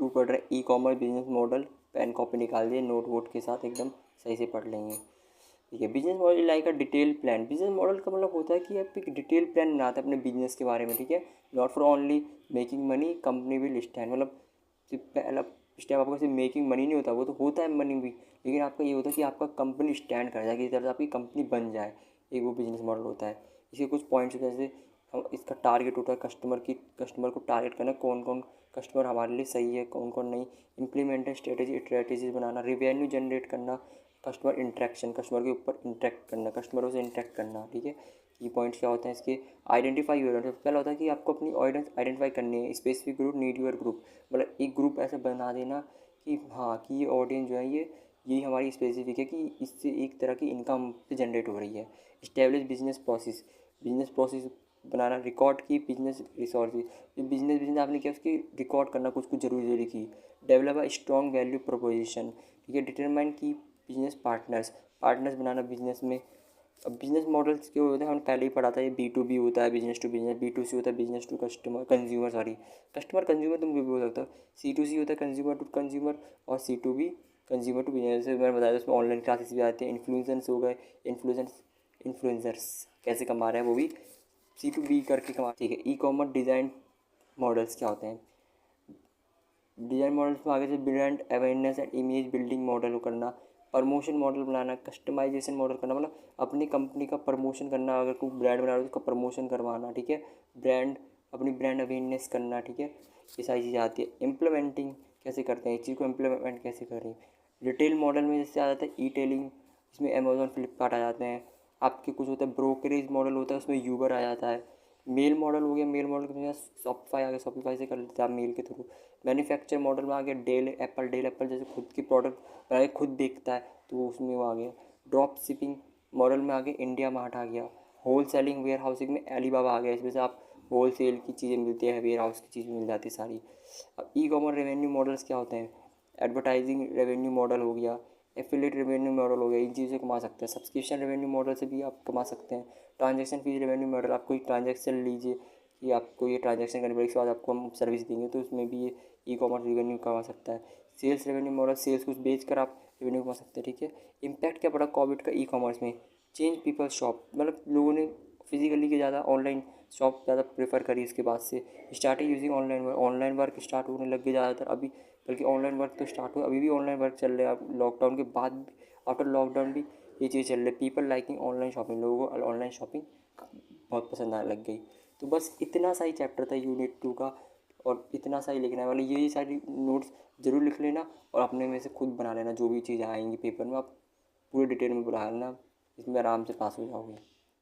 2 पढ़ रहे हैं, e commerce business model, pen copy निकाल दिए, नोट वोट के साथ एकदम सही से पढ़ लेंगे। ठीक है, business model like a detail plan. Business model का मतलब होता है कि आप एक डिटेल प्लान बनाते हैं अपने बिजनेस के बारे में। ठीक है, not for only making money, company will stand. मतलब सिर्फ पहला स्टेप आपका सिर्फ मेकिंग मनी नहीं होता, वो तो होता है मनी भी, लेकिन आपका ये होता है कि आपका कंपनी स्टैंड कर जाए, किसी तरह से आपकी कंपनी बन जाए, एक वो बिजनेस मॉडल होता है। इसके कुछ पॉइंट्स होते हैं, जैसे हम इसका टारगेट होता है कस्टमर को टारगेट करना, कौन कौन कस्टमर हमारे लिए सही है, कौन कौन नहीं। इम्प्लीमेंटेड स्ट्रेटेजीज बनाना, रिवेन्यू जनरेट करना, कस्टमर इंटरेक्शन, कस्टमर के ऊपर इंटरेक्ट करना, कस्टमरों से इंटरेक्ट करना। ठीक है, की पॉइंट्स क्या होते हैं इसके? आइडेंटिफाई यूर, सबसे पहला होता है कि आपको अपनी ऑडियंस आइडेंटिफाई करनी है। Specific group need your group, मतलब एक ग्रुप ऐसा बना देना कि हाँ कि ये ऑडियंस जो है ये हमारी स्पेसिफिक है, कि इससे एक तरह की इनकम जनरेट हो रही है। इस्टेब्लिश बिजनेस प्रोसेस बनाना, रिकॉर्ड की बिजनेस रिसोर्सेज, जो बिजनेस आपने किया उसकी रिकॉर्ड करना, कुछ कुछ जरूरी की। Develop a strong value proposition. ठीक है, डिटरमाइन की बिजनेस पार्टनर्स बनाना बिजनेस में। अब बिजनेस मॉडल्स के होते हैं, हमने पहले ही पढ़ा था, ये B2B होता है, बिजनेस टू बिजनेस, B2C होता है बिजनेस टू कस्टमर कंज्यूमर तुम भी बोल सकते हो। C2C होता है कंज्यूमर टू कंज्यूमर, और C2B कंज्यूमर टू बिजनेस। जैसे मैंने बताया उसमें ऑनलाइन क्लासेस भी आते हैं, इन्फ्लुएंसर्स हो गए, इन्फ्लुएंसर्स कैसे कमा रहे हैं वो भी C2B करके कमा। ठीक है, ई कॉमर्स डिज़ाइन मॉडल्स क्या होते हैं? डिज़ाइन मॉडल्स में आगे से brand awareness and image building model करना, प्रमोशन मॉडल बनाना, कस्टमाइजेशन मॉडल करना, मतलब अपनी कंपनी का प्रमोशन करना, अगर कोई ब्रांड बना रहा है तो उसका प्रमोशन करवाना। ठीक है, अपनी ब्रांड अवेयरनेस करना। ठीक है, ये सारी चीज़ें आती है। इम्प्लीमेंटिंग कैसे करते हैं, इस चीज़ को इम्प्लीमेंट कैसे करें। रिटेल मॉडल में जैसे आ जाता है ई टेलिंग, इसमें अमेजोन फ्लिपकार्ट आ जाते हैं। आपके कुछ होता है ब्रोकरेज मॉडल होता है, उसमें यूबर आ जाता है। मेल मॉडल हो गया, मेल मॉडल के पास शॉपिफाई आ गया, शॉपिफाई से कर लेते हैं आप मेल के थ्रू। मैन्युफैक्चर मॉडल में आ गया डेल एप्पल जैसे खुद की प्रोडक्ट बना के खुद बेचता है, तो वो उसमें वो आ गया। ड्रॉप शिपिंग मॉडल में आ गया इंडिया मार्ट आ गया। होल सेलिंग वेयर हाउसिंग में अलीबाबा आ गया, इसमें से आप होल सेल की चीज़ें मिलती है, वेयर हाउस की चीज़ मिल जाती है सारी। अब ई कॉमर्स रेवेन्यू मॉडल्स क्या होते हैं? एडवर्टाइजिंग रेवेन्यू मॉडल हो गया, एफिलिएट रेवेन्यू मॉडल हो गया, इन चीज़ों से कमा सकते हैं। सब्सक्रिप्शन रेवेन्यू मॉडल से भी आप कमा सकते हैं। ट्रांजैक्शन फीस रेवेन्यू मॉडल, आप कोई ट्रांजैक्शन लीजिए कि आपको ये ट्रांजैक्शन करने के बाद आपको हम सर्विस देंगे, तो उसमें भी ये ई कॉमर्स रेवेन्यू कमा सकता है। सेल्स रेवेन्यू मॉडल, सेल्स कुछ बेच कर आप रेवेन्यू कमा सकते हैं। ठीक है, इम्पैक्ट क्या पड़ा कोविड का ई कॉमर्स में? चेंज पीपल शॉप, मतलब लोगों ने फिजिकली के ज़्यादा ऑनलाइन शॉप ज़्यादा प्रेफर करी। इसके बाद से starting using online work start होने लग गए ज़्यादातर अभी, बल्कि ऑनलाइन वर्क तो स्टार्ट हुआ, अभी भी ऑनलाइन वर्क चल रहा है। अब लॉकडाउन के बाद भी, आफ्टर लॉकडाउन भी ये चीज़ चल रही है। पीपल लाइकिंग ऑनलाइन शॉपिंग, लोगों को ऑनलाइन शॉपिंग बहुत पसंद आने लग गई। तो बस इतना सा ही चैप्टर था यूनिट 2 का, और इतना सा ही लिखना है, वाले ये सारी नोट्स ज़रूर लिख लेना और अपने में से खुद बना लेना। जो भी चीज़ें आएंगी पेपर में आप पूरे डिटेल में बना लेना, इसमें आराम से पास हो जाओगे।